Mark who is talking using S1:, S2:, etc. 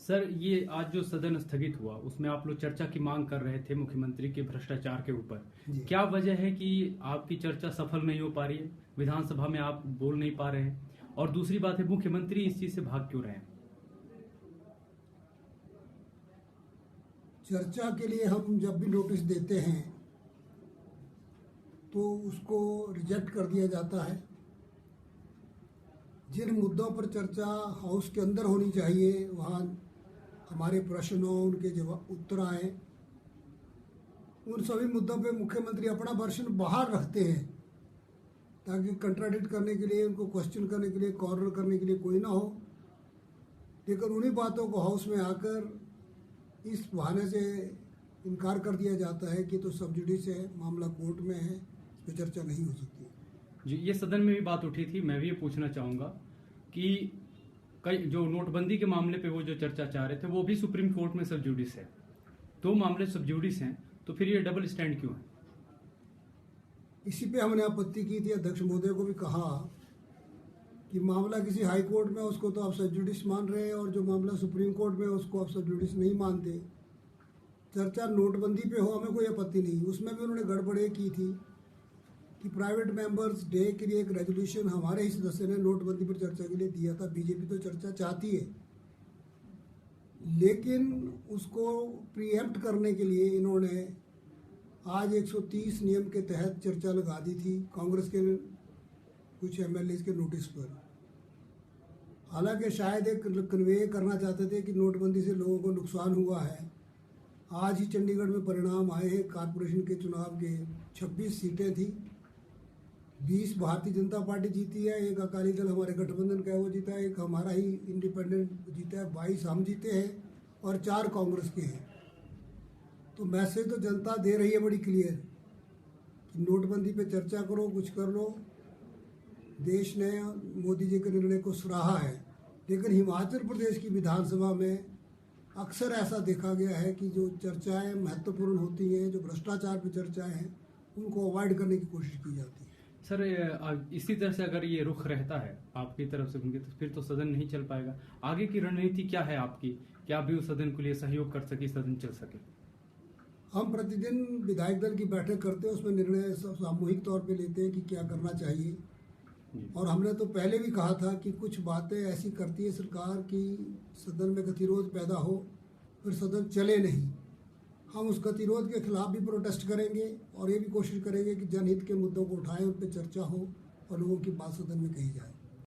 S1: Sir, ये आज जो सदन स्थगित हुआ उसमें आप लोग चर्चा की मांग कर रहे थे मुख्यमंत्री के भ्रष्टाचार के ऊपर। क्या वजह है कि आपकी चर्चा सफल नहीं हो पा रही है, विधानसभा में आप बोल नहीं पा रहे हैं? और दूसरी बात है, मुख्यमंत्री इस चीज से भाग क्यों रहे हैं?
S2: चर्चा के लिए हम जब भी नोटिस देते हैं तो उसको रिजेक्ट कर दिया जाता है। जिन मुद्दों पर चर्चा हाउस के अंदर होनी चाहिए वहाँ हमारे प्रश्नों उनके जवाब उत्तर आए, उन सभी मुद्दों पे मुख्यमंत्री अपना वर्षन बाहर रखते हैं ताकि कंट्राडिक्ट करने के लिए, उनको क्वेश्चन करने के लिए, कॉर्नर करने के लिए कोई ना हो। लेकिन उन्हीं बातों को हाउस में आकर इस बहाने से इनकार कर दिया जाता है कि तो सब जुडिस है, मामला कोर्ट में है, इस पर चर्चा नहीं हो सकती।
S1: जी, ये सदन में भी बात उठी थी। मैं भी ये पूछना चाहूंगा कि कई जो नोटबंदी के मामले पे वो जो चर्चा चाह रहे थे वो भी सुप्रीम कोर्ट में सब जुडिस है। दो मामले सब जुडिस हैं, तो फिर ये डबल स्टैंड क्यों है?
S2: इसी पे हमने आपत्ति की थी। अध्यक्ष महोदय को भी कहा कि मामला किसी हाई कोर्ट में उसको तो आप सब जुडिस मान रहे हैं और जो मामला सुप्रीम कोर्ट में उसको आप सब जुडिस नहीं मानते। चर्चा नोटबंदी पे हो, हमें कोई आपत्ति नहीं। उसमें भी उन्होंने गड़बड़े की थी कि प्राइवेट मेंबर्स डे के लिए एक रेजोल्यूशन हमारे ही सदस्य ने नोटबंदी पर चर्चा के लिए दिया था। बीजेपी तो चर्चा चाहती है, लेकिन उसको प्रीएम्प्ट करने के लिए इन्होंने आज 130 नियम के तहत चर्चा लगा दी थी कांग्रेस के कुछ एमएलए के नोटिस पर। हालांकि शायद एक कन्वे करना चाहते थे कि नोटबंदी से लोगों को नुकसान हुआ है। आज ही चंडीगढ़ में परिणाम आए हैं कारपोरेशन के चुनाव के। 26 सीटें थी, 20 भारतीय जनता पार्टी जीती है, एक अकाली दल हमारे गठबंधन का है वो जीता है, एक हमारा ही इंडिपेंडेंट जीता है, 22 हम जीते हैं और 4 कांग्रेस के हैं। तो मैसेज तो जनता दे रही है बड़ी क्लियर कि नोटबंदी पे चर्चा करो, कुछ कर लो। देश ने मोदी जी के निर्णय को सराहा है, लेकिन हिमाचल प्रदेश की विधानसभा में अक्सर ऐसा देखा गया है कि जो चर्चाएं महत्वपूर्ण होती हैं, जो भ्रष्टाचार पर चर्चाएं हैं, उनको अवॉइड करने की कोशिश की जाती है।
S1: सर, इसी तरह से अगर ये रुख रहता है आपकी तरफ से उनकी, तो फिर तो सदन नहीं चल पाएगा। आगे की रणनीति क्या है आपकी? क्या भी उस सदन के लिए सहयोग कर सके, सदन चल सके?
S2: हम प्रतिदिन विधायक दल की बैठक करते हैं, उसमें निर्णय सामूहिक तौर पे लेते हैं कि क्या करना चाहिए। और हमने तो पहले भी कहा था कि कुछ बातें ऐसी करती है सरकार कि सदन में गतिरोध पैदा हो, फिर सदन चले नहीं। हम उस गतिरोध के खिलाफ भी प्रोटेस्ट करेंगे और ये भी कोशिश करेंगे कि जनहित के मुद्दों को उठाएं, उन पर चर्चा हो और लोगों की बात सदन में कही जाए।